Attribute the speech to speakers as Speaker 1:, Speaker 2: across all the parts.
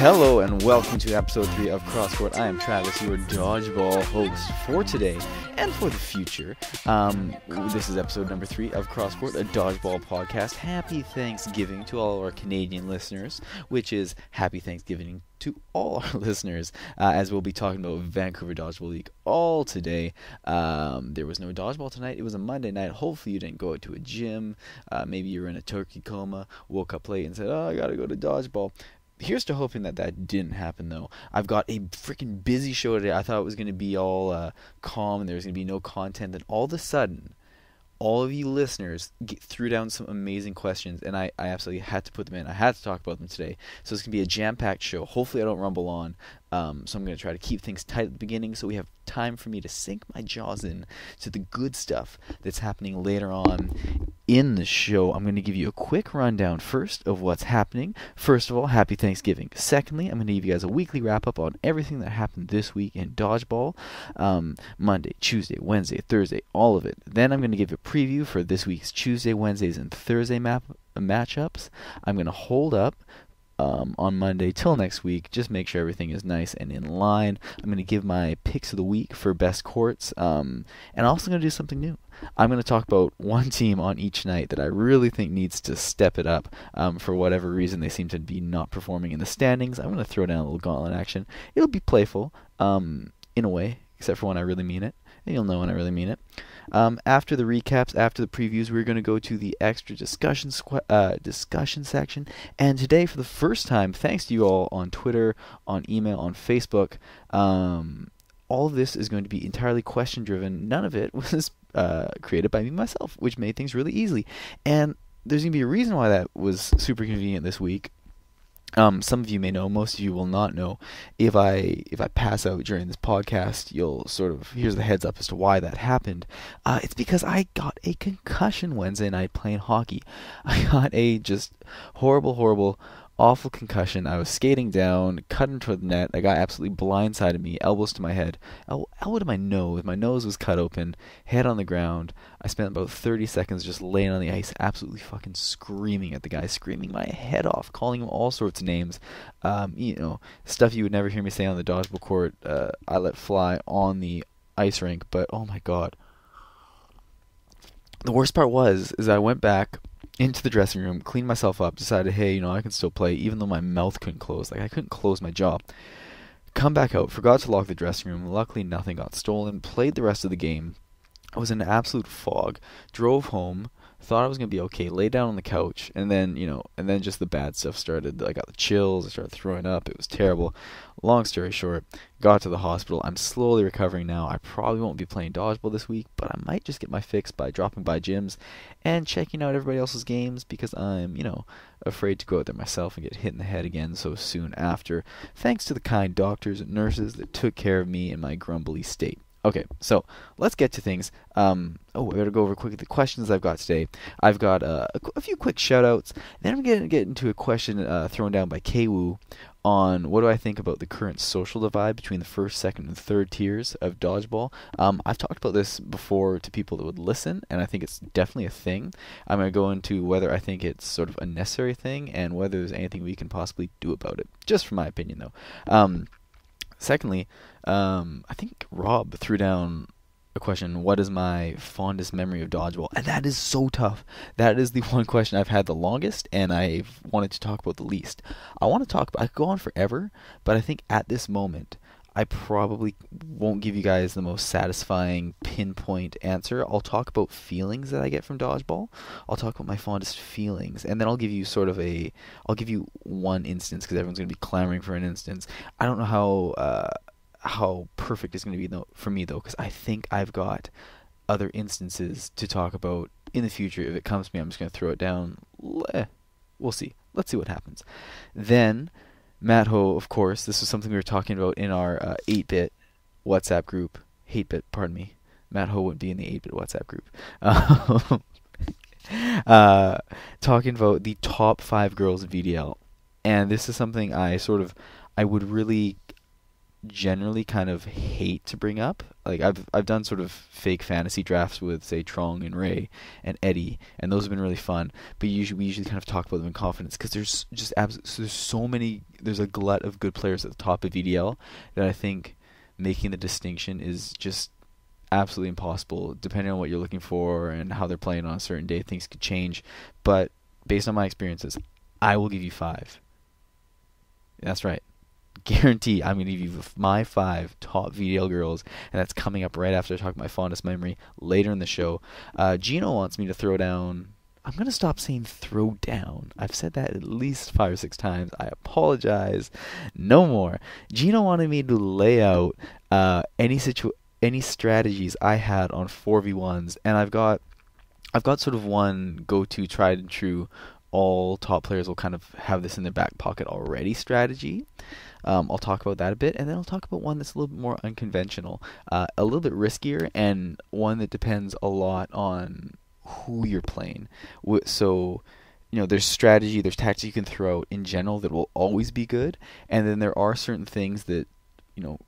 Speaker 1: Hello and welcome to episode 3 of Crosscourt. I am Travis, your dodgeball host for today and for the future. This is episode number 3 of Crosscourt, a dodgeball podcast. Happy Thanksgiving to all our Canadian listeners, which is happy Thanksgiving to all our listeners, as we'll be talking about Vancouver Dodgeball League all today. There was no dodgeball tonight. It was a Monday night. Hopefully you didn't go to a gym. Maybe you were in a turkey coma, woke up late and said, I gotta go to dodgeball. Here's to hoping that didn't happen, though. I've got a freaking busy show today. I thought it was going to be all calm and there was going to be no content. Then all of a sudden, all of you listeners threw down some amazing questions, and I absolutely had to put them in. I had to talk about them today. So it's going to be a jam-packed show. Hopefully I don't rumble on. So I'm going to try to keep things tight at the beginning so we have time for me to sink my jaws in to the good stuff that's happening later on in the show. I'm going to give you a quick rundown first of what's happening. First of all, happy Thanksgiving. Secondly, I'm going to give you guys a weekly wrap-up on everything that happened this week in dodgeball. Monday, Tuesday, Wednesday, Thursday, all of it. Then I'm going to give a preview for this week's Tuesday, Wednesdays, and Thursday matchups. I'm going to hold up on Monday till next week. Just make sure everything is nice and in line. I'm going to give my picks of the week for best courts, and I'm also going to do something new. I'm going to talk about one team on each night that I really think needs to step it up. For whatever reason, they seem to be not performing in the standings. I'm going to throw down a little gauntlet action. It'll be playful, in a way, except for when I really mean it. And you'll know when I really mean it. After the recaps, after the previews, we're going to go to the extra discussion section. And today, for the first time, thanks to you all on Twitter, on email, on Facebook, all of this is going to be entirely question-driven. None of it was created by me myself, which made things really easy. And there's going to be a reason why that was super convenient this week. Some of you may know, most of you will not know. If I pass out during this podcast, you'll sort of, here's the heads up as to why that happened. It's because I got a concussion Wednesday night playing hockey. I got a just horrible, awful concussion. I was skating down, cut into the net. A guy absolutely blindsided me, elbows to my head, elbow to my nose. My nose was cut open, head on the ground. I spent about 30 seconds just laying on the ice, absolutely fucking screaming at the guy, screaming my head off, calling him all sorts of names. Stuff you would never hear me say on the dodgeball court. I let fly on the ice rink, but oh my god. The worst part is I went back into the dressing room, cleaned myself up, decided, hey, I can still play, even though my mouth couldn't close. Like, I couldn't close my jaw. Come back out, forgot to lock the dressing room. Luckily, nothing got stolen. Played the rest of the game. I was in an absolute fog. Drove home. Thought I was going to be okay. Laid down on the couch. And then, just the bad stuff started. I got the chills. I started throwing up. It was terrible. Long story short, got to the hospital. I'm slowly recovering now. I probably won't be playing dodgeball this week, but I might just get my fix by dropping by gyms and checking out everybody else's games because I'm, afraid to go out there myself and get hit in the head again so soon after. Thanks to the kind doctors and nurses that took care of me in my grumbly state. Okay, so let's get to things. I gotta go over quickly the questions I've got today. I've got a few quick shout-outs. Then I'm gonna get into a question thrown down by Kwoo on what do I think about the current social divide between the first, second, and third tiers of dodgeball. I've talked about this before to people that would listen, and I think it's definitely a thing. I'm going to go into whether I think it's sort of a necessary thing and whether there's anything we can possibly do about it, just from my opinion, though. Secondly, I think Rob threw down a question, what is my fondest memory of dodgeball? And that is so tough. That is the one question I've had the longest, and I've wanted to talk about the least. I could go on forever, but I think at this moment, I probably won't give you guys the most satisfying pinpoint answer. I'll talk about feelings that I get from dodgeball. I'll talk about my fondest feelings, and then I'll give you I'll give you one instance, because everyone's going to be clamoring for an instance. I don't know how perfect it's going to be for me, though, because I think I've got other instances to talk about in the future. If it comes to me, I'm just going to throw it down. We'll see. Let's see what happens. Then Matt Ho, of course, this was something we were talking about in our 8-bit WhatsApp group. 8-bit, pardon me. Matt Ho would be in the 8-bit WhatsApp group. Talking about the top 5 girls in VDL. And this is something I would really generally kind of hate to bring up. Like I've done sort of fake fantasy drafts with, say, Trong and Ray and Eddie, and those have been really fun. But we usually kind of talk about them in confidence because there's just there's so many, there's a glut of good players at the top of EDL that I think making the distinction is just absolutely impossible. Depending on what you're looking for and how they're playing on a certain day, things could change. But based on my experiences, I will give you 5. That's right. Guarantee I'm going to give you my 5 top VDL girls, and that's coming up right after I talk my fondest memory later in the show. Gino wants me to throw down. I'm going to stop saying throw down. I've said that at least 5 or 6 times. I apologize. No more. Gino wanted me to lay out any strategies I had on 4v1s, and I've got sort of one go-to tried and true, all top players will kind of have this in their back pocket already strategy. I'll talk about that a bit, and then I'll talk about one that's a little bit more unconventional, a little bit riskier, and one that depends a lot on who you're playing. So, there's strategy, there's tactics you can throw out in general that will always be good, and then there are certain things that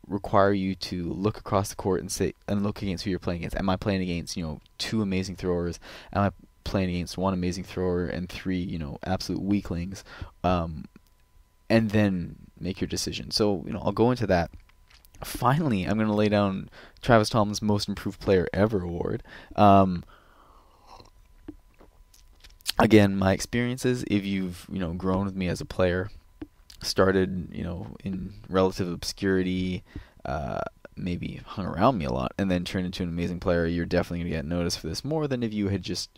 Speaker 1: require you to look across the court and look against who you're playing against. Am I playing against 2 amazing throwers? Am I playing against 1 amazing thrower and 3 absolute weaklings? And then make your decision. So I'll go into that. Finally, I'm going to lay down Travis Tomlin's Most Improved Player Ever award. Again, my experiences, if you've grown with me as a player, started in relative obscurity, maybe hung around me a lot, and then turned into an amazing player, you're definitely going to get noticed for this more than if you had just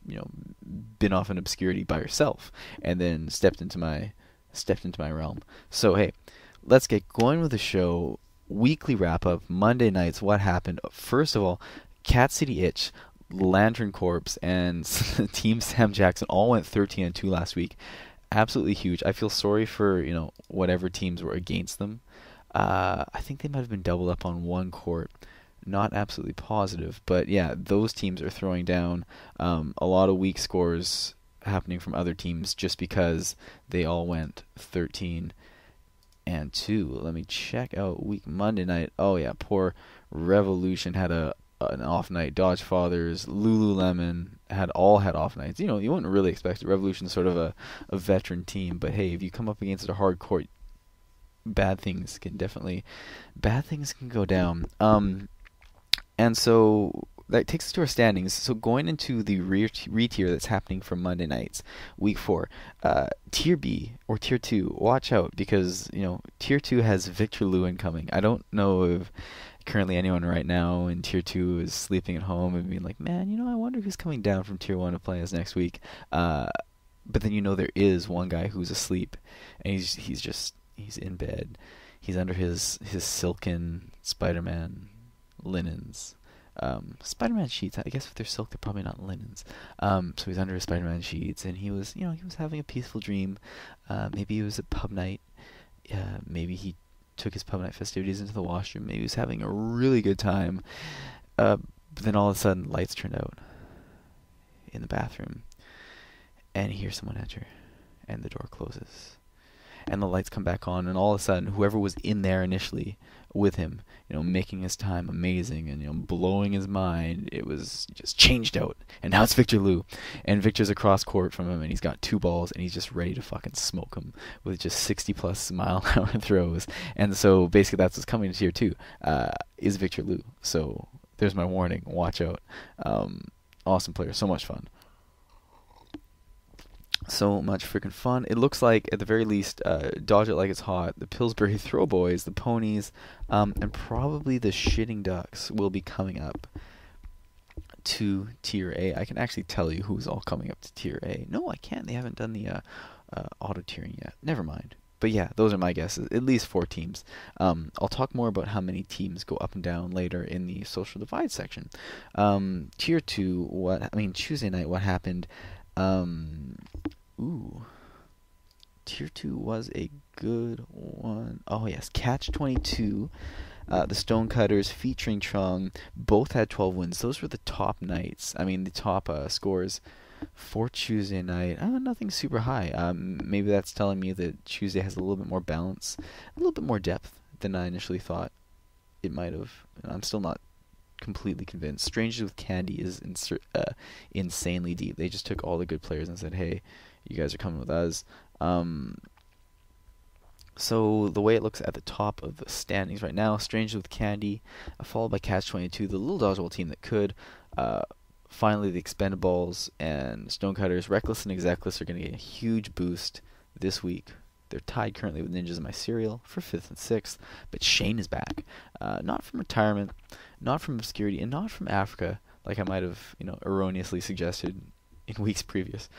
Speaker 1: been off in obscurity by yourself and then stepped into my realm. So hey, let's get going with the show. Weekly wrap up, Monday nights, what happened? First of all, Cat City Itch, Lantern Corps, and Team Sam Jackson all went 13-2 last week. Absolutely huge. I feel sorry for whatever teams were against them. I think they might have been doubled up on one court. Not absolutely positive, but yeah, those teams are throwing down a lot of weak scores happening from other teams just because they all went 13-2. Let me check out week Monday night. Oh yeah, poor Revolution had an off night. Dodge Fathers, Lululemon had off nights. You wouldn't really expect it. Revolution's sort of a veteran team, but hey, if you come up against a hard court, bad things can go down. And so that takes us to our standings. So going into the re-tier that's happening for Monday nights, week 4, Tier B or Tier 2, watch out because Tier 2 has Victor Lou incoming. I don't know if currently anyone right now in Tier 2 is sleeping at home and being like, man, I wonder who's coming down from Tier 1 to play us next week. But then there is one guy who's asleep, and he's in bed. He's under his silken Spider-Man linens. Spider-Man sheets, I guess if they're silk, they're probably not linens. So he's under his Spider-Man sheets, and he was having a peaceful dream. Maybe it was a pub night. Maybe he took his pub night festivities into the washroom. Maybe he was having a really good time. But then all of a sudden, lights turned out in the bathroom, and he hears someone enter, and the door closes, and the lights come back on, and all of a sudden, whoever was in there initially with him, making his time amazing and blowing his mind, it was just changed out, and now it's Victor Lou, and Victor's across court from him, and he's got 2 balls, and he's just ready to fucking smoke him with just 60+ mile-an-hour throws. And so basically that's what's coming to Tier 2 is Victor Lou. So there's my warning, watch out. Awesome player, so much fun. So much freaking fun. It looks like, at the very least, Dodge It Like It's Hot, the Pillsbury Throw Boys, the Ponies, and probably the Shitting Ducks will be coming up to Tier A. I can actually tell you who's all coming up to Tier A. No, I can't. They haven't done the auto-tiering yet. Never mind. But yeah, those are my guesses. At least 4 teams. I'll talk more about how many teams go up and down later in the Social Divide section. Tier 2, Tuesday night, what happened? Tier 2 was a good one. Oh yes, Catch 22, the Stonecutters featuring Trung, both had 12 wins. Those were the top nights. The top scores for Tuesday night. Nothing super high. Maybe that's telling me that Tuesday has a little bit more balance, a little bit more depth than I initially thought. it might have. I'm still not completely convinced. Strangers with Candy is insanely deep. They just took all the good players and said, "Hey, you guys are coming with us." So the way it looks at the top of the standings right now, Strangers with Candy, followed by Catch 22, the little dodgeball team that could. Finally, the Expendables and Stonecutters, Reckless and Execless are going to get a huge boost this week. They're tied currently with Ninjas in My Cereal for 5th and 6th, but Shane is back. Not from retirement, not from obscurity, and not from Africa, like I might have, erroneously suggested in weeks previous.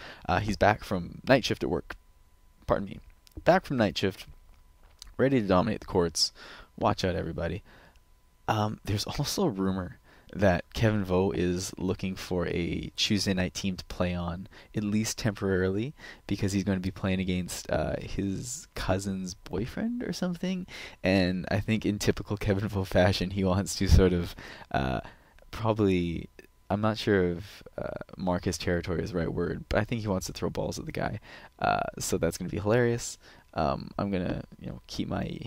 Speaker 1: He's back from night shift at work. Pardon me. Back from night shift, ready to dominate the courts. Watch out, everybody. There's also a rumor that Kevin Vo is looking for a Tuesday night team to play on, at least temporarily, because he's going to be playing against his cousin's boyfriend or something. And I think in typical Kevin Vo fashion, he wants to sort of probably... I'm not sure if Marcus territory is the right word, but I think he wants to throw balls at the guy. So that's going to be hilarious. I'm going to keep my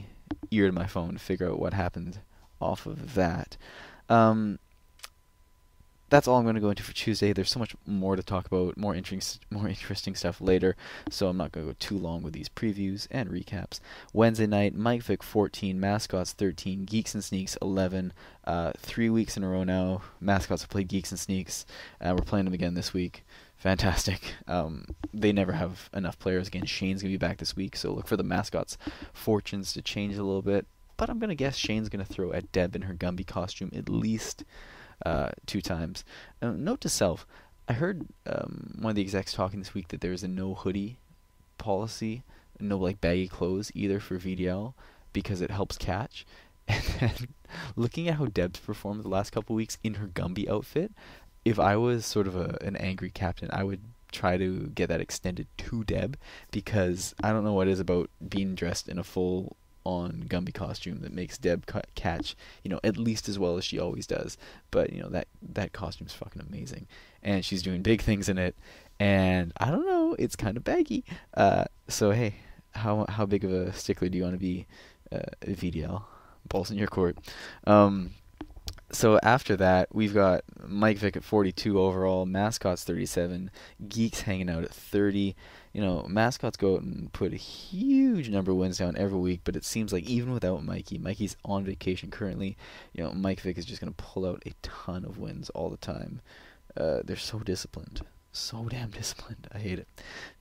Speaker 1: ear to my phone to figure out what happened off of that. That's all I'm going to go into for Tuesday. There's so much more to talk about, more interesting stuff later, so I'm not going to go too long with these previews and recaps. Wednesday night, Mike Vick 14, Mascots 13, Geeks and Sneaks 11. 3 weeks in a row now, Mascots have played Geeks and Sneaks. We're playing them again this week. Fantastic. They never have enough players. Again, Shane's going to be back this week, so look for the Mascots' fortunes to change a little bit. But I'm going to guess Shane's going to throw at Deb in her Gumby costume at least 2 times. Note to self, I heard one of the execs talking this week that there's a no hoodie policy, no baggy clothes either for VDL because it helps catch. And then looking at how Deb's performed the last couple weeks in her Gumby outfit, if I was sort of an angry captain, I would try to get that extended to Deb, because I don't know what it is about being dressed in a full on Gumby costume that makes Deb catch, at least as well as she always does. But that costume's fucking amazing, and she's doing big things in it. And I don't know, it's kind of baggy. So hey, how big of a stickler do you want to be, VDL? Balls in your court. So after that, we've got Mike Vick at 42 overall, Mascots 37, Geeks hanging out at 30. Mascots go out and put a huge number of wins down every week, but it seems like even without Mikey's on vacation currently, Mike Vick is just going to pull out a ton of wins all the time. They're so disciplined. So damn disciplined. I hate it.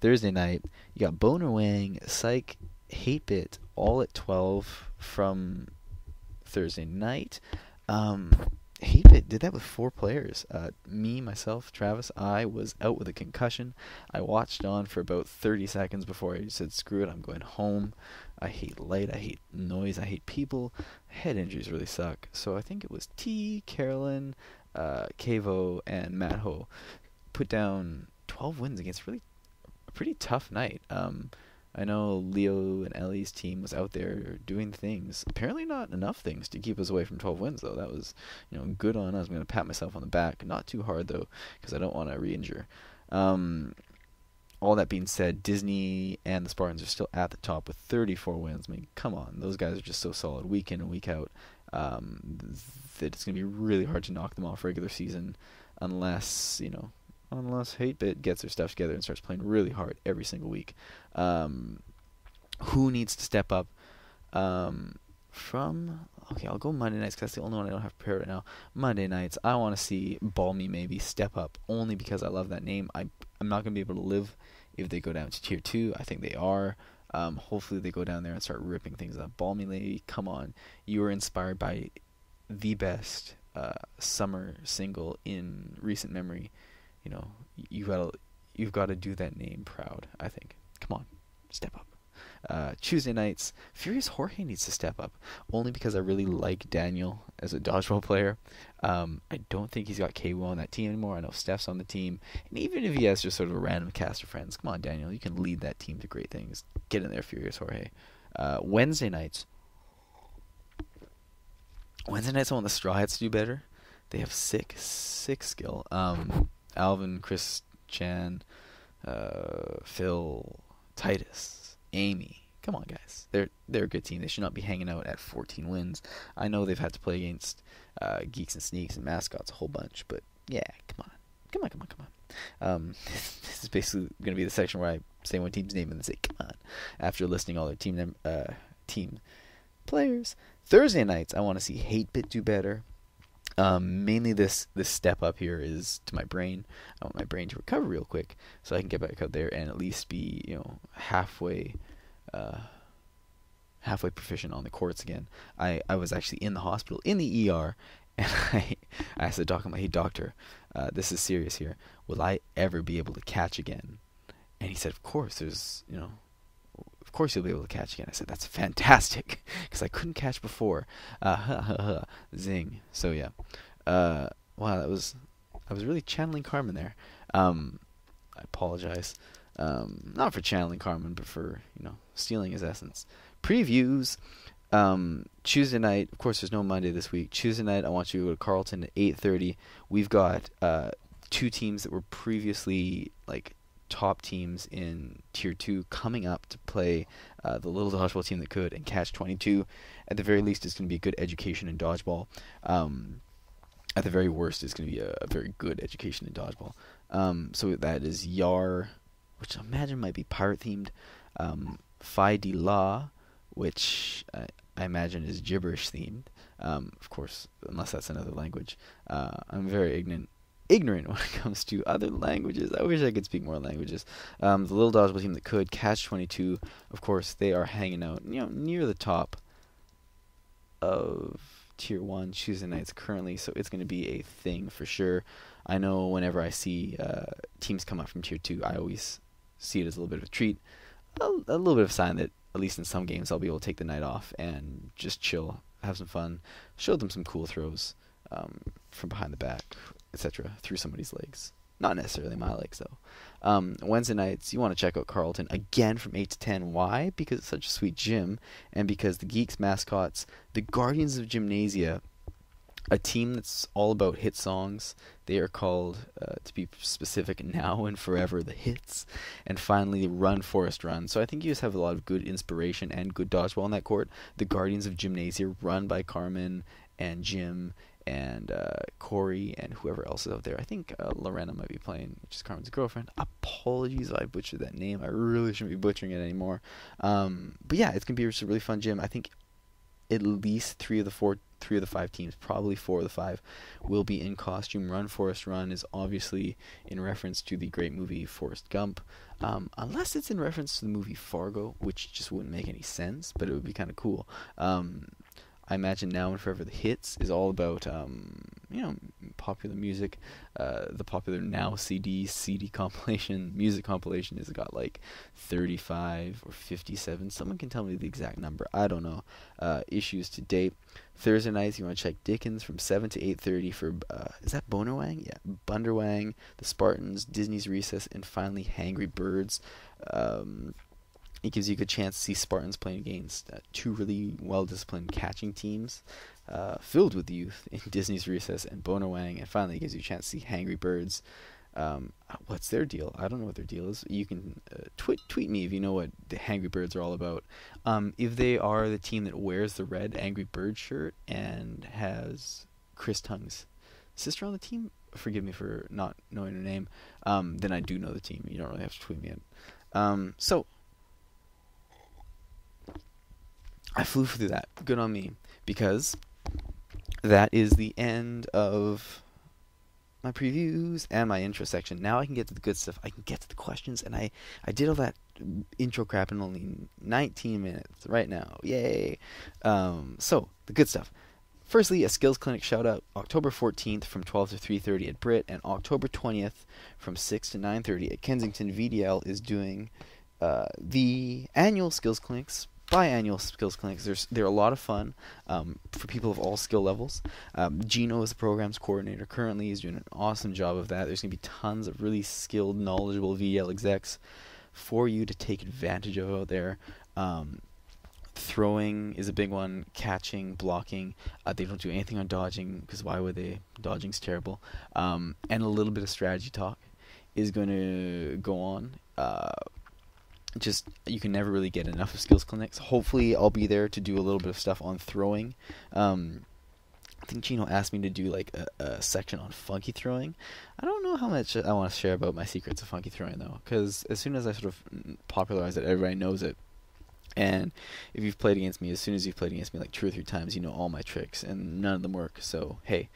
Speaker 1: Thursday night, you got Boner Wang, Psych, Hate Bit, all at 12 from Thursday night. Hate Bit did that with 4 players. Me, myself, Travis, I was out with a concussion. I watched on for about 30 seconds before I said, screw it, I'm going home. I hate light, I hate noise, I hate people. Head injuries really suck. So I think it was T, Carolyn, Kavo, and Matt Ho put down 12 wins against really a pretty tough night. I know Leo and Ellie's team was out there doing things. Apparently not enough things to keep us away from 12 wins, though. That was, good on us. I'm going to pat myself on the back. Not too hard, though, because I don't want to re-injure. All that being said, Disney and the Spartans are still at the top with 34 wins. I mean, come on. Those guys are just so solid week in and week out that it's going to be really hard to knock them off regular season unless Hate Bit gets their stuff together and starts playing really hard every single week. Who needs to step up? I'll go Monday nights because that's the only one I don't have prepared right now. Monday nights, I want to see Balmy maybe step up only because I love that name. I'm not going to be able to live if they go down to Tier 2. I think they are. Hopefully they go down there and start ripping things up. Balmy lady, come on. You were inspired by the best summer single in recent memory. You've got to do that name proud, I think. Come on, step up. Tuesday nights, Furious Jorge needs to step up, only because I really like Daniel as a dodgeball player. I don't think he's got KW on that team anymore. I know Steph's on the team, and even if he has just sort of a random cast of friends, come on, Daniel, you can lead that team to great things. Get in there, Furious Jorge. Wednesday nights, I want the Straw Hats to do better. They have sick skill. Alvin, Chris, Chan, Phil, Titus, Amy. Come on, guys. They're a good team. They should not be hanging out at 14 wins. I know they've had to play against Geeks and Sneaks and Mascots a whole bunch, but yeah, come on. This is basically going to be the section where I say one team's name and then say, come on, after listing all their team players. Thursday nights, I want to see Hate Bit do better. Mainly this step up here is to my brain. I want my brain to recover real quick so I can get back out there and at least be, halfway proficient on the courts again. I was actually in the hospital, in the ER, and I asked the doc, I'm like, hey doctor, this is serious here. Will I ever be able to catch again? And he said, of course, of course you'll be able to catch again. I said, that's fantastic, because I couldn't catch before. Zing. So yeah. Wow, I was really channeling Carmen there. I apologize. Not for channeling Carmen, but for, stealing his essence. Previews. Tuesday night, of course there's no Monday this week. Tuesday night, I want you to go to Carleton at 8:30. We've got two teams that were previously top teams in Tier 2 coming up to play the little dodgeball team that could and catch 22. At the very least, it's going to be a good education in dodgeball. At the very worst, it's going to be a very good education in dodgeball. So that is Yar, which I imagine might be pirate themed. Phi Di La, which I imagine is gibberish themed. Of course, unless that's another language. I'm very ignorant when it comes to other languages. I wish I could speak more languages. The little dodgeball team that could catch 22. Of course, they are hanging out, near the top of Tier 1 Tuesday nights currently, so it's going to be a thing for sure. I know whenever I see teams come up from Tier 2, I always see it as a little bit of a treat, a little bit of a sign that at least in some games I'll be able to take the night off and just chill, have some fun, show them some cool throws from behind the back, etc., through somebody's legs. Not necessarily my legs, though. Wednesday nights, you want to check out Carleton again from 8 to 10. Why? Because it's such a sweet gym, and because the Geeks Mascots, the Guardians of Gymnasia, a team that's all about hit songs. They are called, to be specific, Now and Forever, the Hits, and finally Run Forest Run. So I think you just have a lot of good inspiration and good dodgeball on that court. The Guardians of Gymnasia, run by Carmen and Jim and Corey and whoever else is out there. I think Lorena might be playing, which is Carmen's girlfriend. Apologies if I butchered that name. I really shouldn't be butchering it anymore. But yeah, it's going to be just a really fun gym. I think at least three of the 5 teams, probably 4 of the 5, will be in costume. Run Forest Run is obviously in reference to the great movie Forrest Gump, unless it's in reference to the movie Fargo, which just wouldn't make any sense, but it would be kind of cool. I imagine Now and Forever the Hits is all about, popular music. The popular Now CD compilation, music compilation has got 35 or 57. Someone can tell me the exact number. I don't know. Issues to date. Thursday nights, you want to check Dickens from 7 to 8:30 for, is that Bonerwang? Yeah, Bunderwang, The Spartans, Disney's Recess, and finally Hangry Birds. It gives you a good chance to see Spartans playing against 2 really well-disciplined catching teams filled with youth in Disney's Recess and Bonerwang. And finally, it gives you a chance to see Hangry Birds. What's their deal? I don't know what their deal is. You can tweet me if you know what the Hangry Birds are all about. If they are the team that wears the red Angry Bird shirt and has Chris Tung's sister on the team, forgive me for not knowing her name, then I do know the team. You don't really have to tweet me in. So I flew through that. Good on me. Because that is the end of my previews and my intro section. Now I can get to the good stuff. I can get to the questions. And I did all that intro crap in only 19 minutes right now. Yay. So, the good stuff. Firstly, a skills clinic shout out. October 14th from 12 to 3:30 at Britt. And October 20th from 6 to 9:30 at Kensington. VDL is doing the annual skills clinics. Biannual skills clinics. They're a lot of fun for people of all skill levels. Gino is the programs coordinator currently. He's doing an awesome job of that. There's going to be tons of really skilled, knowledgeable VDL execs for you to take advantage of out there. Throwing is a big one. Catching, blocking. They don't do anything on dodging because why would they? Dodging's terrible. And a little bit of strategy talk is going to go on. just you can never really get enough of skills clinics. Hopefully, I'll be there to do a little bit of stuff on throwing. I think Gino asked me to do like a section on funky throwing. I don't know how much I want to share about my secrets of funky throwing though, because as soon as I sort of popularize it, everybody knows it. And if you've played against me, as soon as you've played against me like 2 or 3 times, you know all my tricks, and none of them work. So hey,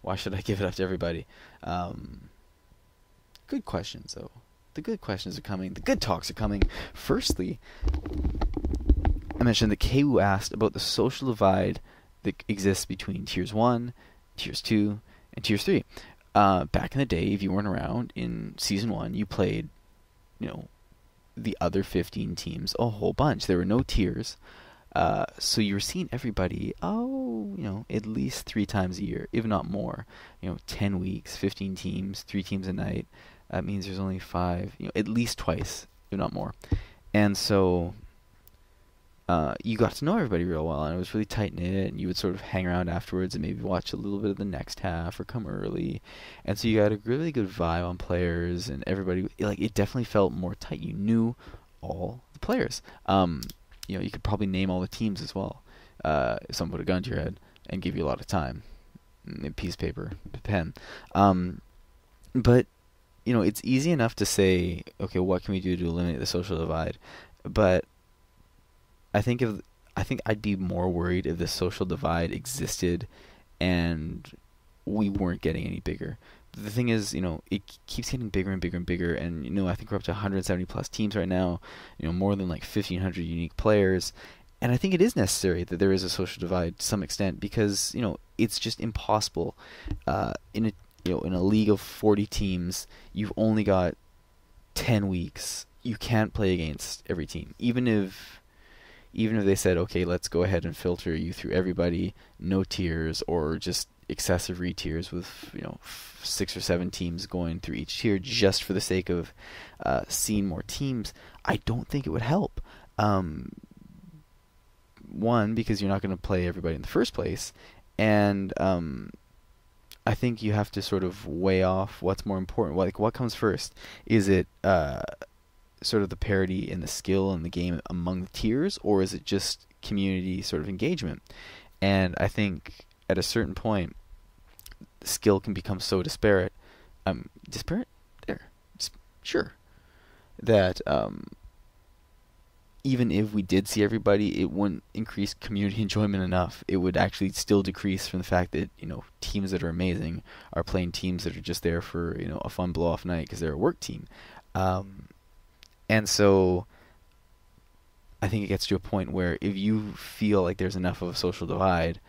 Speaker 1: why should I give it up to everybody? Good questions though. The good questions are coming. The good talks are coming. Firstly, I mentioned that Keiwu asked about the social divide that exists between Tiers 1, Tiers 2, and Tiers 3. Back in the day, if you weren't around in Season 1, you played, the other 15 teams a whole bunch. There were no tiers. So you were seeing everybody, at least 3 times a year, if not more. 10 weeks, 15 teams, 3 teams a night. That means there's only 5, at least twice, if not more. And so you got to know everybody real well, and it was really tight-knit, and you would sort of hang around afterwards and maybe watch a little bit of the next half or come early. And so you got a really good vibe on players, and everybody, it definitely felt more tight. You knew all the players. You could probably name all the teams as well. If someone put a gun to your head and give you a lot of time, a piece of paper, a pen. But it's easy enough to say, okay, what can we do to eliminate the social divide? But I think I'd be more worried if the social divide existed and we weren't getting any bigger. The thing is, it keeps getting bigger and bigger and bigger, and I think we're up to 170 plus teams right now. More than like 1,500 unique players, and I think it is necessary that there is a social divide to some extent, because it's just impossible. In a league of 40 teams, you've only got 10 weeks. You can't play against every team, even if they said, okay, let's go ahead and filter you through everybody, no tiers, or just excessive re-tiers with 6 or 7 teams going through each tier just for the sake of seeing more teams. I don't think it would help. One, because you're not going to play everybody in the first place, and I think you have to sort of weigh off what's more important. What comes first? Is it sort of the parity in the skill in the game among the tiers, or is it just community sort of engagement? And I think at a certain point, skill can become so disparate, sure, that even if we did see everybody, it wouldn't increase community enjoyment enough. It would actually still decrease from the fact that teams that are amazing are playing teams that are just there for a fun blow-off night because they're a work team. And so I think it gets to a point where if you feel like there's enough of a social divide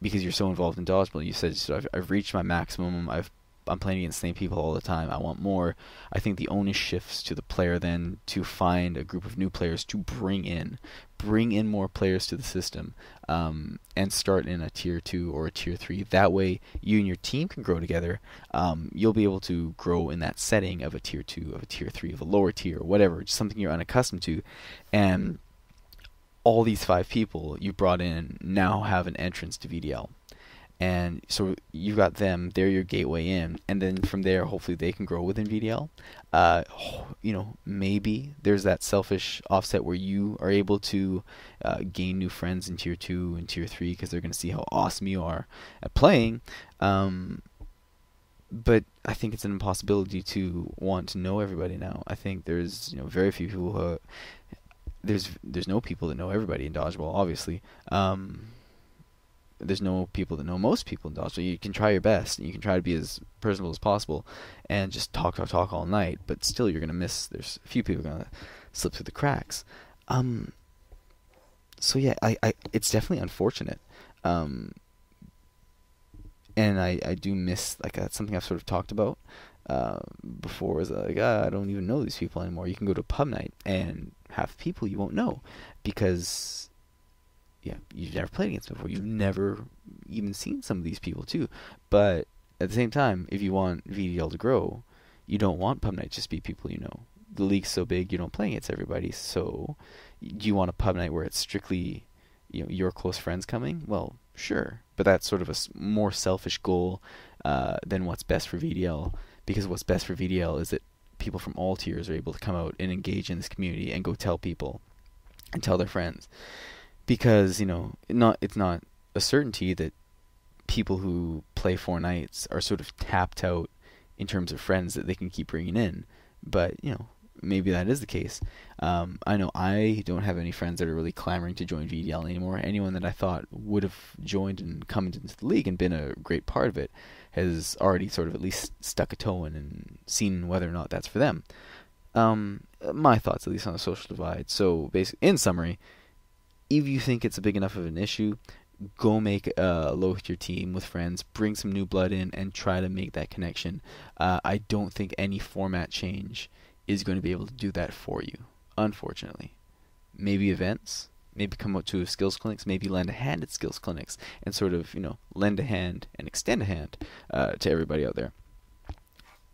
Speaker 1: because you're so involved in dodgeball, you said, so I've reached my maximum, I'm playing against the same people all the time, I want more. I think the onus shifts to the player then to find a group of new players to bring in more players to the system, and start in a tier 2 or a tier 3. That way you and your team can grow together. You'll be able to grow in that setting of a tier 2, of a tier 3, of a lower tier, whatever, just something you're unaccustomed to. And all these 5 people you brought in now have an entrance to VDL. And so you've got them, they're your gateway in, and then from there, hopefully they can grow within VDL. Maybe there's that selfish offset where you are able to gain new friends in Tier 2 and Tier 3 because they're going to see how awesome you are at playing. But I think it's an impossibility to want to know everybody now. I think there's very few people who... There's no people that know everybody in dodgeball, obviously. There's no people that know most people in dodgeball. You can try your best, and you can try to be as personable as possible, and just talk all night. But still, you're gonna miss. There's a few people gonna slip through the cracks. So yeah, it's definitely unfortunate. And I do miss, that's something I've sort of talked about before, is I don't even know these people anymore. You can go to a pub night and have people you won't know because you've never played against them before. You've never even seen some of these people too. But at the same time, if you want VDL to grow, you don't want pub night just be people you know. The league's so big, you don't play against everybody. So do you want a pub night where it's strictly your close friends coming? Well, sure. But that's sort of a more selfish goal than what's best for VDL. Because what's best for VDL is that people from all tiers are able to come out and engage in this community and go tell people and tell their friends. Because, it's not a certainty that people who play Four Nights are sort of tapped out in terms of friends that they can keep bringing in. But, maybe that is the case. I know I don't have any friends that are really clamoring to join VDL anymore. Anyone that I thought would have joined and come into the league and been a great part of it has already sort of at least stuck a toe in and seen whether or not that's for them. My thoughts, at least, on the social divide. So, basically, in summary, if you think it's a big enough of an issue, go make a low-tier team with friends, bring some new blood in, and try to make that connection. I don't think any format change is going to be able to do that for you, unfortunately. Maybe events, maybe come out to skills clinics, maybe lend a hand at skills clinics, and sort of, lend a hand and extend a hand to everybody out there.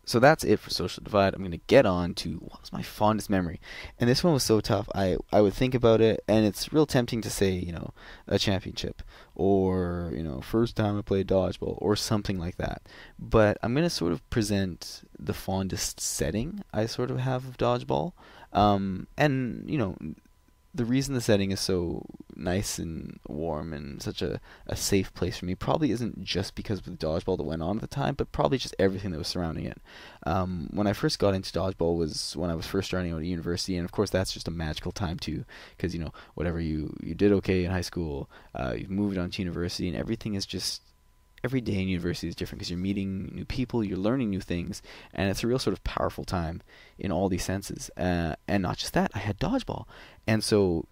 Speaker 1: So that's it for Social Divide. I'm going to get on to what was my fondest memory. And this one was so tough. I would think about it, and it's real tempting to say, a championship, or, first time I played dodgeball, or something like that. But I'm going to sort of present the fondest setting I sort of have of dodgeball. And, the reason the setting is so nice and warm and such a safe place for me probably isn't just because of the dodgeball that went on at the time, but probably just everything that was surrounding it. When I first got into dodgeball was when I was first starting out at university, and of course that's just a magical time too, because whatever you did okay in high school, you've moved on to university, and everything is just, every day in university is different because you're meeting new people, you're learning new things, and it's a real sort of powerful time in all these senses. And not just that, I had dodgeball, and so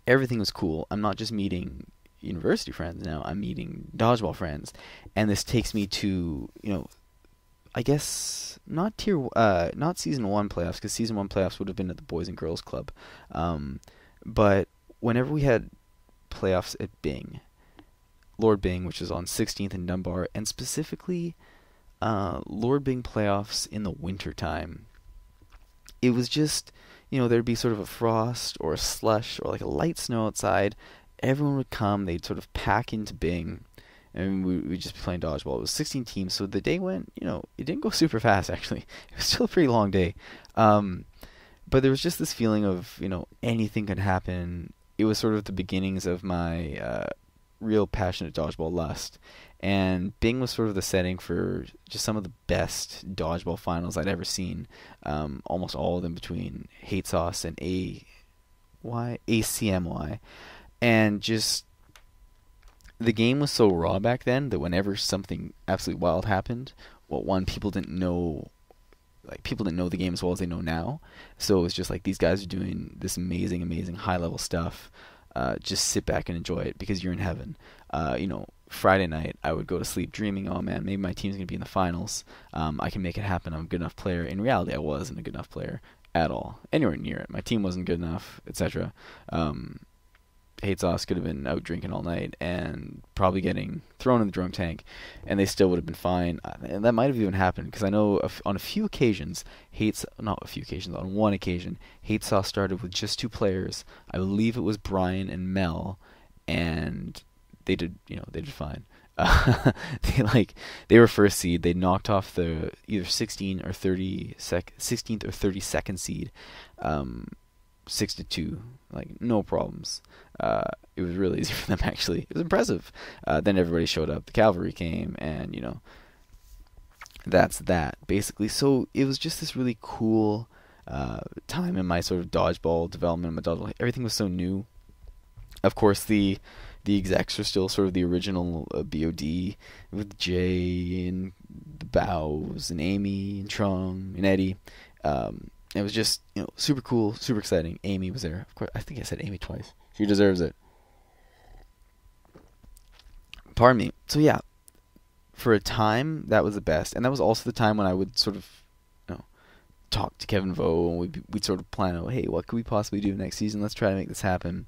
Speaker 1: everything was cool. I'm not just meeting university friends now, I'm meeting dodgeball friends, and this takes me to, I guess not season 1 playoffs, because season 1 playoffs would have been at the Boys and Girls Club, but whenever we had playoffs at Bing, Lord Bing, which is on 16th and Dunbar, and specifically Lord Bing playoffs in the winter time. It was just, there'd be sort of a frost or a slush or like a light snow outside. Everyone would come, they'd sort of pack into Bing, and we'd just be playing dodgeball. It was 16 teams, so the day went, it didn't go super fast, actually. It was still a pretty long day. But there was just this feeling of, anything could happen. It was sort of the beginnings of my real passionate dodgeball lust, and Bing was sort of the setting for just some of the best dodgeball finals I'd ever seen, almost all of them between Hate Sauce and ACMY, and just the game was so raw back then that whenever something absolutely wild happened, people didn't know the game as well as they know now, so it was just like these guys are doing this amazing high level stuff. Just sit back and enjoy it because you're in heaven. Friday night I would go to sleep dreaming, oh man, maybe my team's going to be in the finals. I can make it happen. I'm a good enough player. In reality, I wasn't a good enough player at all. Anywhere near it. My team wasn't good enough, etc. Hate Sauce could have been out drinking all night and probably getting thrown in the drunk tank, and they still would have been fine. And that might have even happened because I know on one occasion, Hate Sauce started with just 2 players. I believe it was Brian and Mel, and they did fine. They were first seed. They knocked off the either 16th or 32nd seed, 6-2, no problems. It was really easy for them, actually. It was impressive. Then everybody showed up. The cavalry came, and that's that basically. So it was just this really cool time in my sort of dodgeball development. Everything was so new. Of course, the execs are still sort of the original BOD with Jay and the Bows and Amy and Trung and Eddie. It was just super cool, super exciting. Amy was there. Of course, I think I said Amy twice. She deserves it. Pardon me. So yeah, for a time that was the best, and that was also the time when I would sort of talk to Kevin Vo, and we'd sort of plan out, hey, what could we possibly do next season? Let's try to make this happen.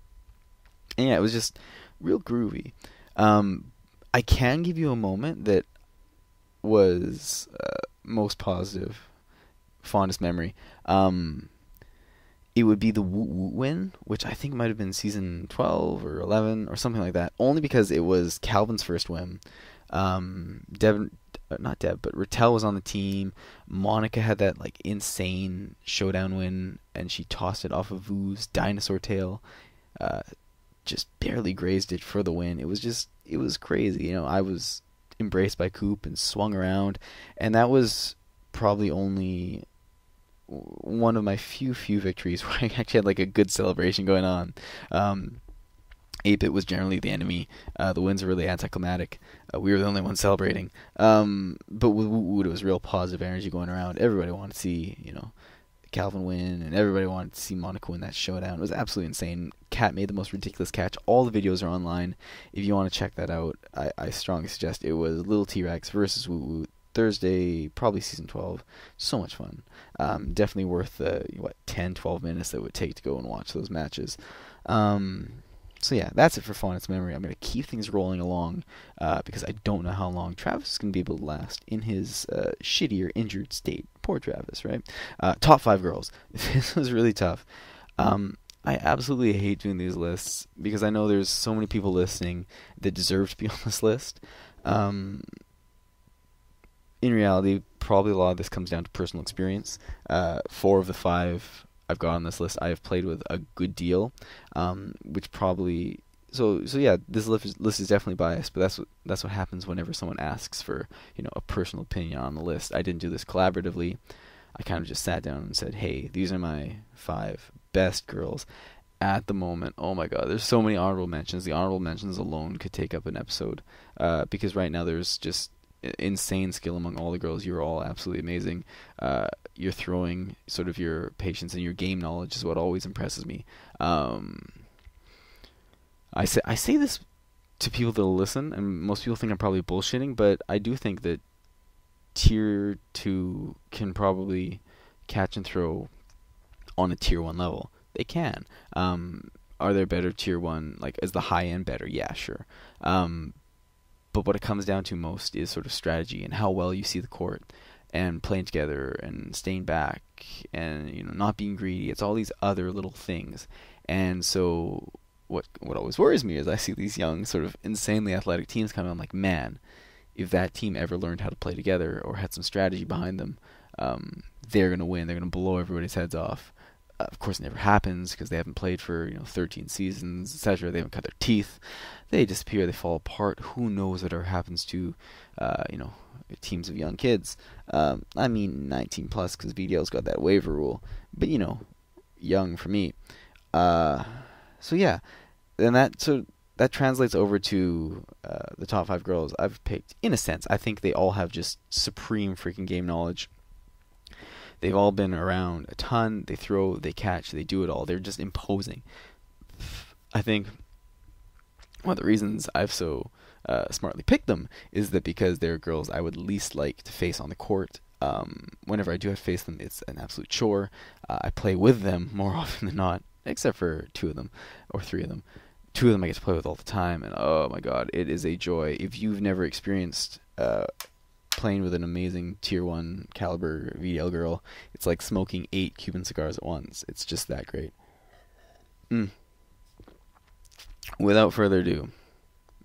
Speaker 1: And yeah, it was just real groovy. I can give you a moment that was most positive, fondest memory. It would be the Woot Woot win, which I think might have been season 12 or 11 or something like that, only because it was Calvin's first win. Devin not Deb, but Rattel was on the team. Monica had that like insane showdown win, and she tossed it off of Vu's dinosaur tail. Just barely grazed it for the win. It was crazy. I was embraced by Coop and swung around, and that was probably only one of my few victories where I actually had like a good celebration going on. 8-bit was generally the enemy. The wins were really anticlimactic. We were the only ones celebrating. But with Woot, it was real positive energy going around. Everybody wanted to see, Calvin win, and everybody wanted to see Monica win that showdown. It was absolutely insane. Kat made the most ridiculous catch. All the videos are online. If you want to check that out, I strongly suggest. It was Little T-Rex versus Woot Woot. Thursday, probably season 12. So much fun. Definitely worth the 10-12 minutes that it would take to go and watch those matches. So yeah, that's it for Faunus Memory. I'm going to keep things rolling along because I don't know how long Travis is going to be able to last in his shittier, injured state. Poor Travis, right? Top 5 girls. This was really tough. I absolutely hate doing these lists because I know there's so many people listening that deserve to be on this list. In reality, probably a lot of this comes down to personal experience. 4 of the 5 I've got on this list I have played with a good deal, which probably so yeah, this list is definitely biased, but that's what happens whenever someone asks for a personal opinion on the list. I didn't do this collaboratively. I kind of just sat down and said, hey, these are my 5 best girls at the moment. Oh my god, there's so many honorable mentions. The honorable mentions alone could take up an episode because right now there's just insane skill among all the girls. You're all absolutely amazing. Your throwing, sort of your patience and your game knowledge is what always impresses me. I say this to people that'll listen, and most people think I'm probably bullshitting, but I do think that tier 2 can probably catch and throw on a tier 1 level. They can. Are there better tier 1, like, is the high end better? Yeah, sure. But what it comes down to most is sort of strategy and how well you see the court and playing together and staying back and not being greedy. It's all these other little things. And so what always worries me is I see these young sort of insanely athletic teams coming. I'm like, man, if that team ever learned how to play together or had some strategy behind them, they're going to win. They're going to blow everybody's heads off. Of course, it never happens because they haven't played for 13 seasons, etc. They haven't cut their teeth. They disappear. They fall apart. Who knows whatever happens to, teams of young kids. I mean 19 plus because VDL's got that waiver rule. But young for me. So yeah, and that translates over to the top 5 girls I've picked. In a sense, I think they all have just supreme freaking game knowledge. They've all been around a ton. They throw, they catch, they do it all. They're just imposing. I think one of the reasons I've so smartly picked them is that because they're girls I would least like to face on the court. Whenever I do have to face them, it's an absolute chore. I play with them more often than not, except for 2 of them, or 3 of them. 2 of them I get to play with all the time, and oh my god, it is a joy. If you've never experienced playing with an amazing tier 1 caliber VDL girl, it's like smoking 8 Cuban cigars at once. It's just that great. Without further ado,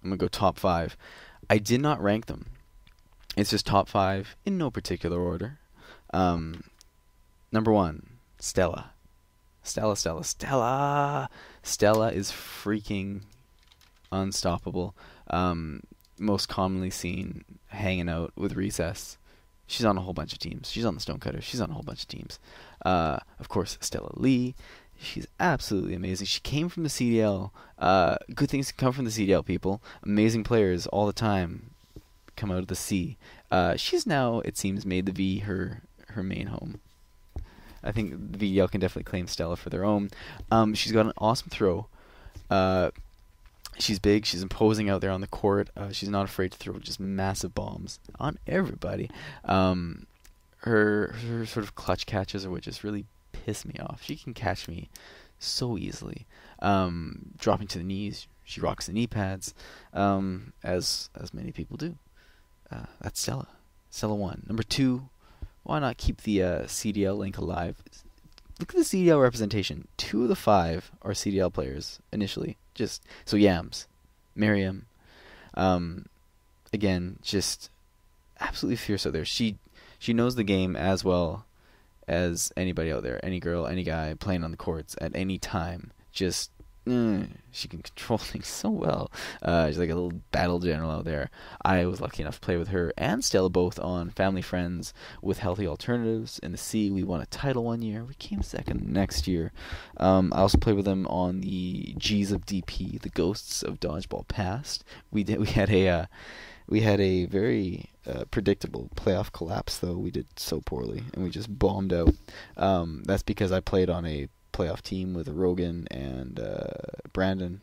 Speaker 1: I'm going to go top 5. I did not rank them. It's just top 5 in no particular order. Number 1, Stella. Stella is freaking unstoppable. Most commonly seen hanging out with Recess. She's on a whole bunch of teams. She's on the Stonecutter. She's on a whole bunch of teams. Of course, Stella Lee. She's absolutely amazing. She came from the CDL. Good things come from the CDL, people. Amazing players all the time come out of the C. She's now, it seems, made the V her main home. I think the VDL can definitely claim Stella for their own. She's got an awesome throw. She's big. She's imposing out there on the court. She's not afraid to throw just massive bombs on everybody. Her sort of clutch catches are what just really piss me off. She can catch me so easily. Dropping to the knees. She rocks the knee pads, as many people do. That's Stella. Stella 1. Number 2, why not keep the CDL link alive? Look at the CDL representation. 2 of the 5 are CDL players initially. Just so Yams, Miriam, again, just absolutely fierce out there. She knows the game as well as anybody out there, any girl, any guy playing on the courts at any time. Just she can control things so well. She's like a little battle general out there. I was lucky enough to play with her and Stella both on Family Friends with Healthy Alternatives in the Sea. We won a title one year. We came second next year. I also played with them on the G's of DP, the Ghosts of Dodgeball Past. We had a very predictable playoff collapse, though. We did so poorly, and we just bombed out. That's because I played on a playoff team with Rogan and Brandon,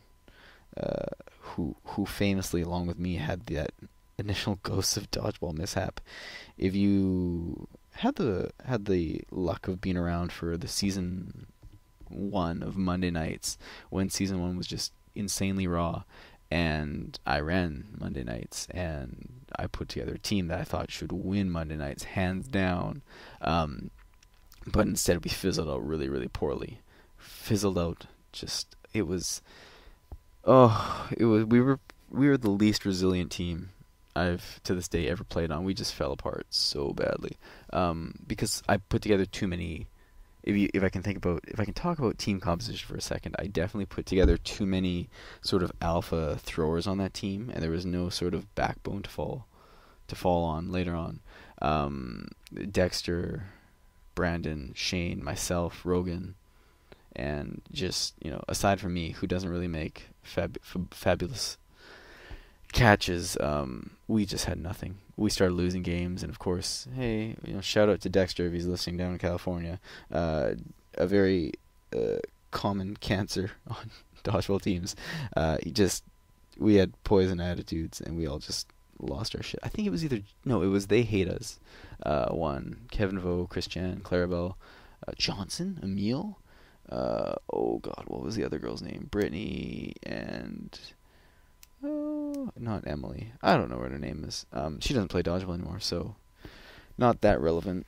Speaker 1: who famously, along with me, had that initial Ghosts of Dodgeball mishap. If you had the luck of being around for the season 1 of Monday nights, when season 1 was just insanely raw, and I ran Monday nights, and I put together a team that I thought should win Monday nights hands down. But instead we fizzled out really, really poorly. We were the least resilient team I've to this day ever played on. We just fell apart so badly. Because I put together too many. If I can talk about team composition for a second, I definitely put together too many sort of alpha throwers on that team, and there was no sort of backbone to fall on later on. Dexter, Brandon, Shane, myself, Rogan, and just, aside from me, who doesn't really make fabulous catches, we just had nothing. We started losing games, and of course, hey, shout out to Dexter if he's listening down in California. A very common cancer on dodgeball teams. We had poison attitudes, and we all just lost our shit. I think it was They Hate Us. One, Kevin Vo, Christian, Clarabelle, Johnson, Emile. Oh God, what was the other girl's name? Brittany and not Emily. I don't know what her name is. She doesn't play dodgeball anymore, so not that relevant.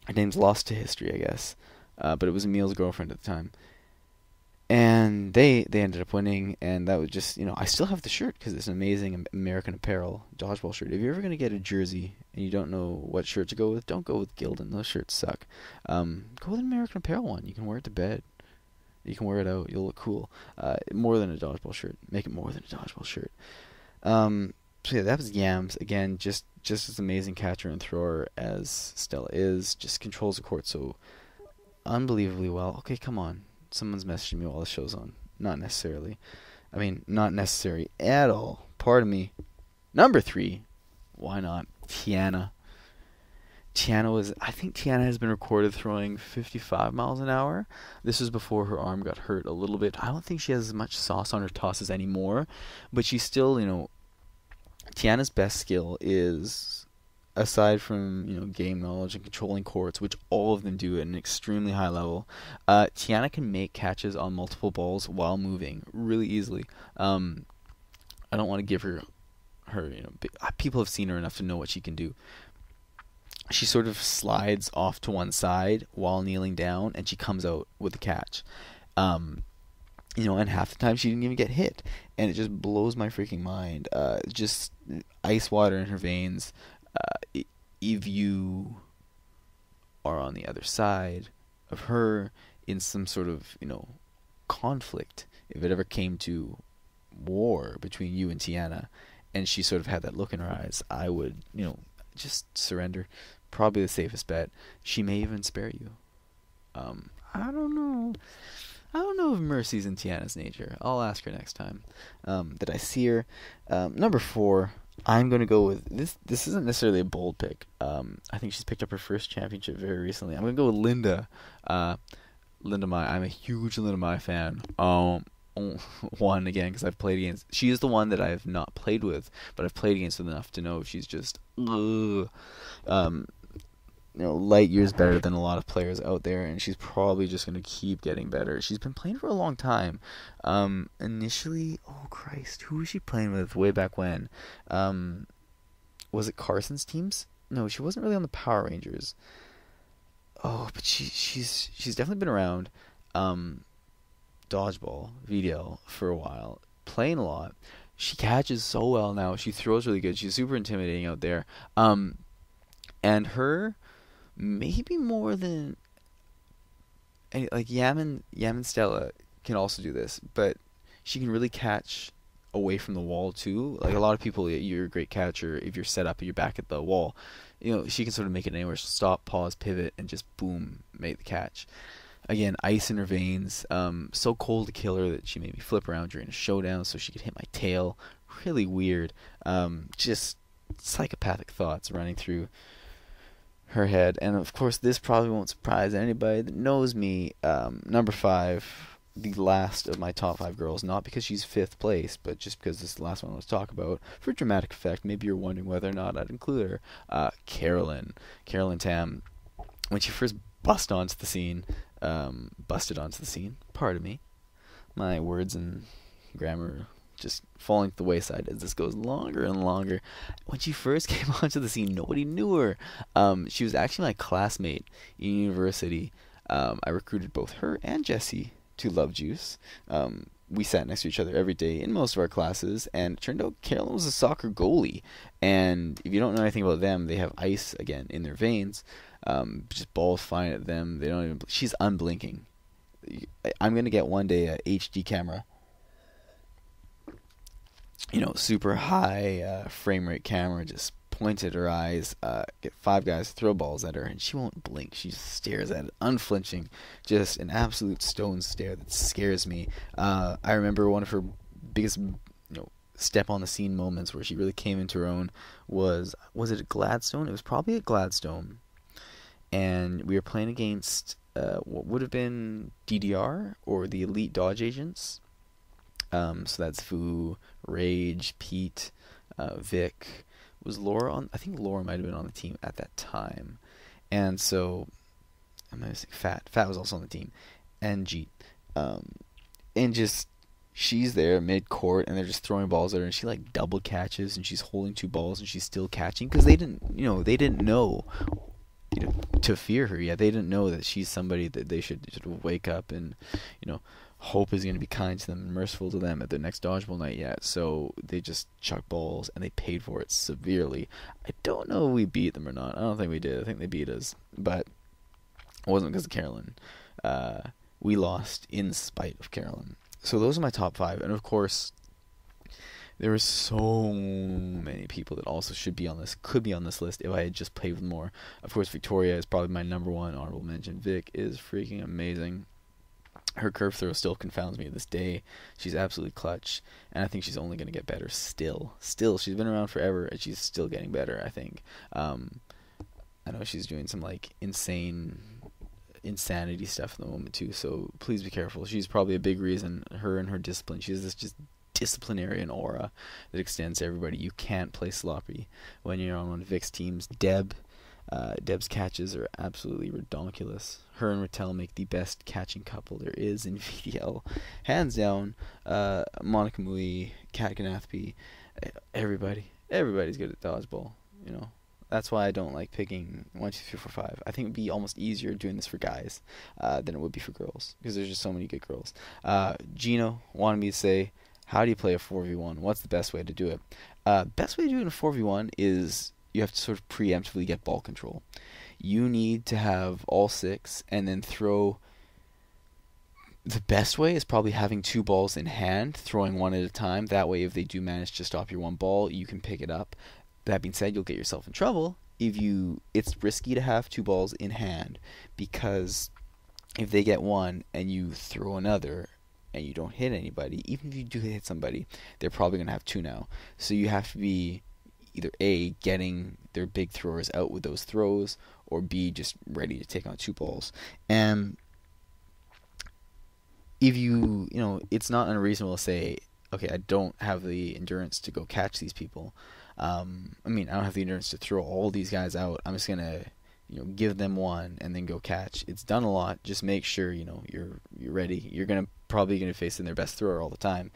Speaker 1: Her name's lost to history, I guess. But it was Emile's girlfriend at the time. And they ended up winning, and that was just, I still have the shirt because it's an amazing American Apparel dodgeball shirt. If you're ever going to get a jersey and you don't know what shirt to go with, don't go with Gildan. Those shirts suck. Go with an American Apparel one. You can wear it to bed. You can wear it out. You'll look cool. More than a dodgeball shirt. Make it more than a dodgeball shirt. So yeah, that was Yams. Again, just as amazing catcher and thrower as Stella is. Just controls the court so unbelievably well. Okay, come on. Someone's messaging me while the show's on. Not necessarily. Not necessary at all. Pardon me. Number 3. Why not? Tiana. I think Tiana has been recorded throwing 55 miles an hour. This was before her arm got hurt a little bit. I don't think she has as much sauce on her tosses anymore. But she's still, Tiana's best skill is, aside from game knowledge and controlling courts, which all of them do at an extremely high level, Tiana can make catches on multiple balls while moving really easily. I don't want to give her people have seen her enough to know what she can do. She sort of slides off to one side while kneeling down, and she comes out with the catch. And half the time she didn't even get hit, and it just blows my freaking mind. Just ice water in her veins. If you are on the other side of her in some sort of, conflict, if it ever came to war between you and Tiana, and she sort of had that look in her eyes, I would, just surrender. Probably the safest bet. She may even spare you. I don't know. I don't know if Mercy's in Tiana's nature. I'll ask her next time that I see her. Number 4, I'm going to go with this. This isn't necessarily a bold pick. I think she's picked up her first championship very recently. I'm going to go with Linda. Linda Mai. I'm a huge Linda Mai fan. One, again, because I've played against. She is the one that I have not played with, but I've played against enough to know she's just light years better than a lot of players out there, and she's probably just going to keep getting better. She's been playing for a long time. Initially, oh Christ, who was she playing with way back when? Was it Carson's teams? No, she wasn't really on the Power Rangers. Oh, but she's definitely been around dodgeball, VDL, for a while, playing a lot. she catches so well now. She throws really good. She's super intimidating out there. And her maybe more than like Yaman Stella can also do this, but she can really catch away from the wall too. Like a lot of people, you're a great catcher if you're set up and you're back at the wall. She can sort of make it anywhere. She'll stop, pause, pivot, and just boom, make the catch. Again, ice in her veins. So cold to kill her that she made me flip around during a showdown so she could hit my tail. Really weird. Just psychopathic thoughts running through her head. And of course, this probably won't surprise anybody that knows me. Number 5, the last of my top 5 girls, not because she's 5th place, but just because this is the last one I was talking about. For dramatic effect, maybe you're wondering whether or not I'd include her. Carolyn Tam, when she first busted onto the scene, pardon me, my words and grammar just falling to the wayside as this goes longer and longer. When she first came onto the scene, nobody knew her. She was actually my classmate in university. I recruited both her and Jessie to Love Juice. We sat next to each other every day in most of our classes, and it turned out Carolyn was a soccer goalie. And if you don't know anything about them, they have ice, again, in their veins. Just balls flying at them. They don't even. She's unblinking. I'm gonna get one day a HD camera. Super high frame rate camera, just point at her eyes, get 5 guys to throw balls at her, and she won't blink. She just stares at it, unflinching, just an absolute stone stare that scares me. I remember one of her biggest, step on the scene moments where she really came into her own was it at Gladstone? It was probably at Gladstone, and we were playing against what would have been DDR or the Elite Dodge Agents. So that's Fu, Rage, Pete, Vic. Was Laura on? I think Laura might have been on the team at that time. And so, I'm going to say Fat. Fat was also on the team. And Jeet. And just, she's there mid-court, and they're just throwing balls at her, and she, double catches, and she's holding 2 balls, and she's still catching, because they didn't know, to fear her yet. They didn't know that she's somebody that they should wake up and, hope is going to be kind to them and merciful to them at their next dodgeball night yet. So they just chuck balls, and they paid for it severely. I don't know if we beat them or not. I don't think we did. I think they beat us, but it wasn't because of Carolyn. We lost in spite of Carolyn. So those are my top 5, and of course, there were so many people that also could be on this list if I had just played with more. Of course, Victoria is probably my number 1 honorable mention. Vic is freaking amazing. Her curve throw still confounds me to this day. She's absolutely clutch, and I think she's only going to get better still. She's been around forever, and she's still getting better, I think. I know she's doing some, insanity stuff at the moment, too, so please be careful. She's probably a big reason, her and her discipline. She has this just disciplinarian aura that extends to everybody. You can't play sloppy when you're on one of Vic's teams. Deb's catches are absolutely redonkulous. Her and Rattel make the best catching couple there is in VDL. Hands down, Monica Mui, Kat Ganathby, everybody's good at dodgeball, That's why I don't like picking 1, 2, 3, 4, 5. I think it would be almost easier doing this for guys than it would be for girls, because there's just so many good girls. Gino wanted me to say, how do you play a 4v1? What's the best way to do it? Best way to do it in a 4v1 is you have to sort of preemptively get ball control. You need to have all 6 and then throw. The best way is probably having 2 balls in hand, throwing one at a time. That way, if they do manage to stop your 1 ball, you can pick it up. That being said, you'll get yourself in trouble it's risky to have 2 balls in hand, because if they get 1 and you throw another and you don't hit anybody, even if you do hit somebody, they're probably going to have 2 now. So you have to be either A, getting their big throwers out with those throws, or B, just ready to take on 2 balls. And if it's not unreasonable to say, okay, I don't have the endurance to go catch these people. I don't have the endurance to throw all these guys out. I'm just going to, give them 1 and then go catch. It's done a lot. Just make sure, you're ready. You're probably going to face in their best thrower all the time.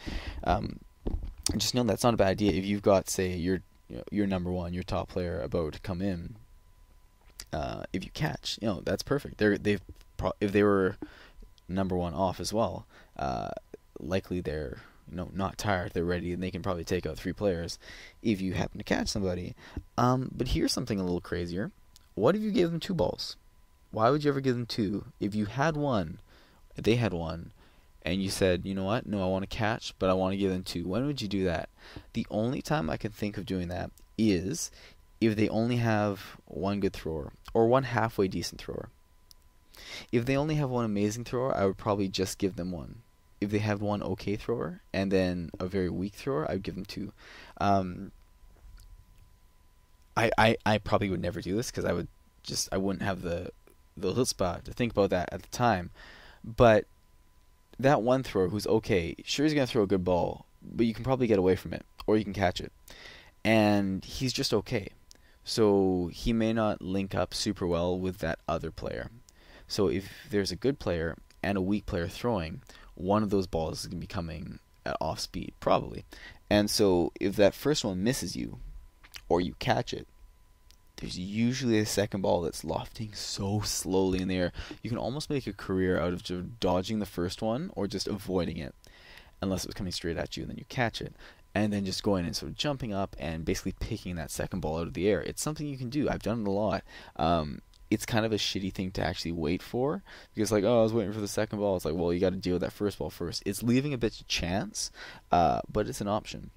Speaker 1: Just know that's not a bad idea. If you've got, say, your number 1, your top player about to come in, if you catch, that's perfect. If they were number 1 off as well, likely they're not tired, they're ready, and they can probably take out 3 players if you happen to catch somebody. But here's something a little crazier. What if you gave them 2 balls? Why would you ever give them 2? If you had one, if they had one, and you said, you know what, no, I want to catch, but I want to give them 2, when would you do that? The only time I can think of doing that is if they only have 1 good thrower, or 1 halfway decent thrower. If they only have 1 amazing thrower, I would probably just give them 1. If they have 1 okay thrower, and then a very weak thrower, I would give them 2. I probably would never do this, because I wouldn't have the chutzpah to think about that at the time. But that 1 thrower who's okay, sure, he's going to throw a good ball, but you can probably get away from it, or you can catch it. And he's just okay. So he may not link up super well with that other player. So if there's a good player and a weak player throwing, one of those balls is going to be coming at off speed, probably. And so if that first one misses you, or you catch it, there's usually a second ball that's lofting so slowly in the air. You can almost make a career out of just dodging the first one or just avoiding it, unless it was coming straight at you, and then you catch it. And then just going and sort of jumping up and basically picking that second ball out of the air. It's something you can do. I've done it a lot. It's kind of a shitty thing to actually wait for, because I was waiting for the second ball. It's like, well, you got to deal with that first ball first. It's leaving a bit of chance, but it's an option.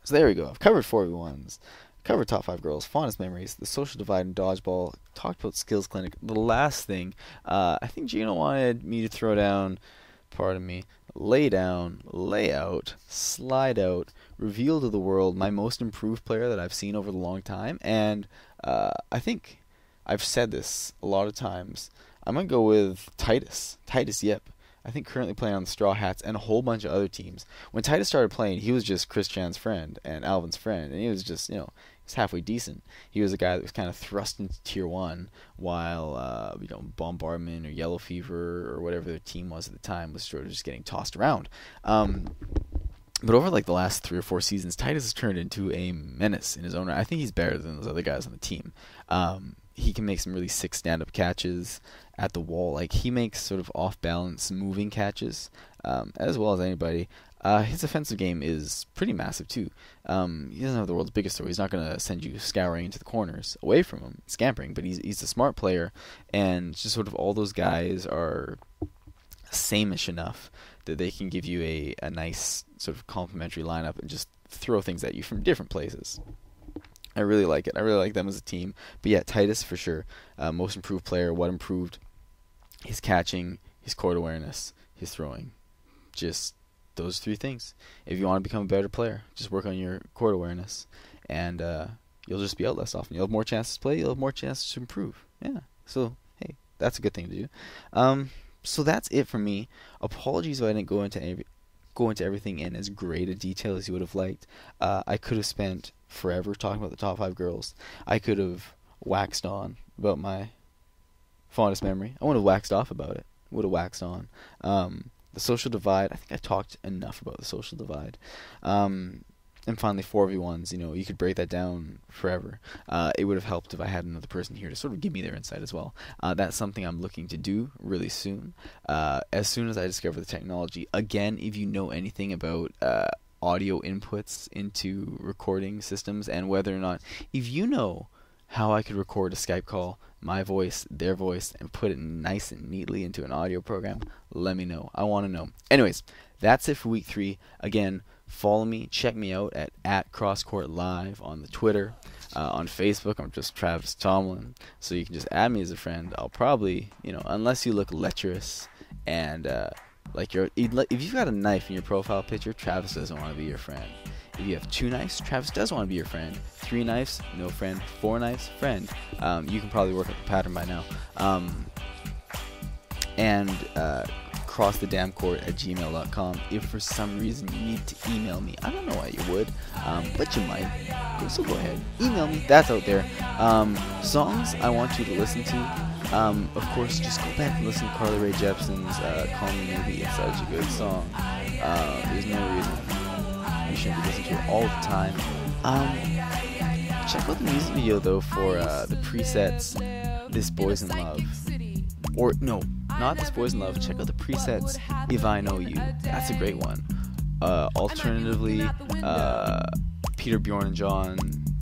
Speaker 1: So there we go. I've covered 4v1s, covered top 5 girls, fondest memories, the social divide and dodgeball, talked about skills clinic. The last thing, I think Gino wanted me to throw down, pardon me, lay down, lay out, slide out, reveal to the world my most improved player that I've seen over the long time. And I think I've said this a lot of times. I'm going to go with Titus Yip. I think currently playing on the Straw Hats and a whole bunch of other teams. When Titus started playing, he was just Chris Chan's friend and Alvin's friend, and he was just, he's halfway decent. He was a guy that was kind of thrust into Tier 1 while, Bombardment or Yellow Fever or whatever their team was at the time was sort of just getting tossed around. But over the last 3 or 4 seasons, Titus has turned into a menace in his own right. I think he's better than those other guys on the team. He can make some really sick stand-up catches at the wall. He makes sort of off-balance moving catches as well as anybody. His offensive game is pretty massive too. He doesn't have the world's biggest throw. He's not going to send you scouring into the corners away from him, scampering, but he's a smart player, and just sort of all those guys are same-ish enough that they can give you a nice sort of complementary lineup and just throw things at you from different places. I really like it. I really like them as a team. But yeah, Titus for sure. Most improved player. What improved? His catching, his court awareness, his throwing. Just those 3 things. If you want to become a better player, just work on your court awareness, and you'll just be out less often. You'll have more chances to play. You'll have more chances to improve. Yeah. So hey, that's a good thing to do. So that's it for me. Apologies if I didn't go into everything in as great a detail as you would have liked. I could have spent forever talking about the top 5 girls. I could have waxed on about my fondest memory. I would have waxed off about it. Would have waxed on. The social divide, I think I talked enough about the social divide. And finally, 4v1s, you could break that down forever. It would have helped if I had another person here to sort of give me their insight as well. That's something I'm looking to do really soon. As soon as I discover the technology. Again, if you know anything about audio inputs into recording systems and whether or not, if you know how I could record a Skype call, my voice, their voice, and put it nice and neatly into an audio program, let me know. I want to know. Anyways, that's it for week 3. Again, follow me, check me out at Crosscourt Live on the Twitter. On Facebook, I'm just Travis Tomlin, so you can just add me as a friend. I'll probably, unless you look lecherous and if you've got a knife in your profile picture, Travis doesn't want to be your friend. If you have 2 knives, Travis does want to be your friend. 3 knives, no friend. 4 knives, friend. You can probably work out the pattern by now. crossthedamncourt@gmail.com. If for some reason you need to email me, I don't know why you would, but you might. So go ahead, email me. That's out there. Songs I want you to listen to. Of course, just go back and listen to Carly Rae Jepsen's "Call Me Maybe." It's such a good song. There's no reason you shouldn't be listening to it all the time. Check out the music video though for the presets "This Boy's in Love," or no, not "This Boy's in Love." Check out the presets "If I Know You." That's a great one. Alternatively, Peter, Bjorn, and John,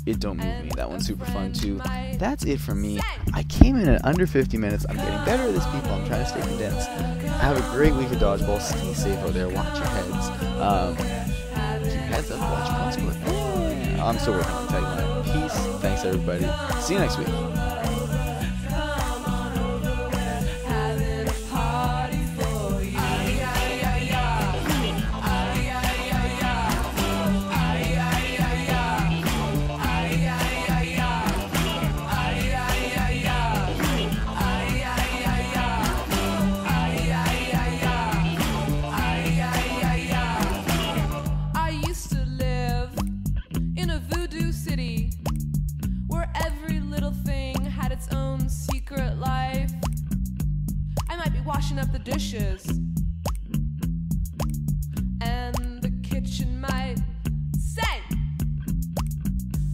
Speaker 1: It Don't Move Me. That one's super fun too. That's it from me. I came in at under 50 minutes. I'm getting better at this, people. I'm trying to stay condensed. Have a great week of dodgeball. Stay safe out there. Watch your heads. Keep your heads up. Watch Crosscourt. I'm still working on the tagline. Peace. Thanks, everybody. See you next week.
Speaker 2: Washing up the dishes, and the kitchen might say,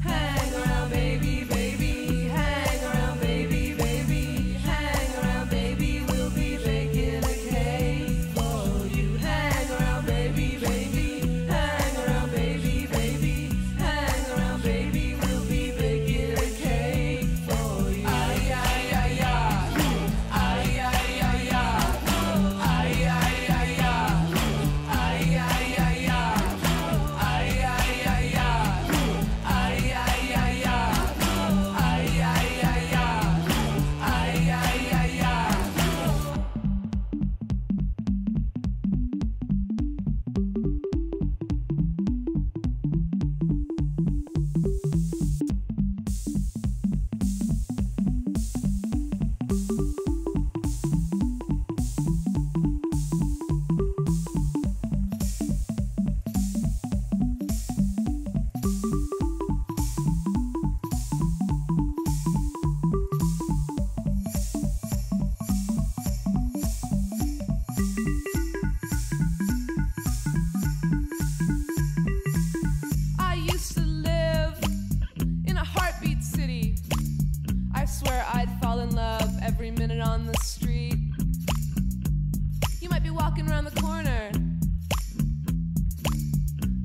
Speaker 2: hang around, baby, baby, hang around, baby, baby, hang around, baby, we'll be baking a cake for you. Hang around, baby, baby, hang around, baby, baby, hang around, baby, we'll be baking a cake for you. Ay, ay, ay, ay. Every minute on the street, you might be walking around the corner,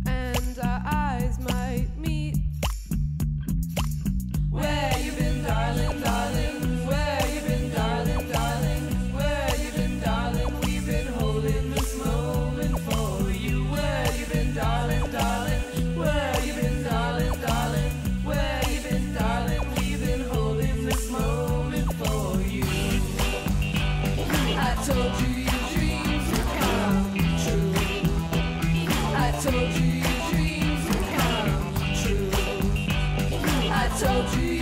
Speaker 2: and our eyes might meet. Where you been, darling, darling? Where you been, darling, darling? Where you been, darling? We've been holding this moment for you. Where you been, darling, darling? Where you been, darling, darling? Where you been, darling? We've been holding this moment for you. I told you your dreams would come true. I told you your dreams would come true. I told you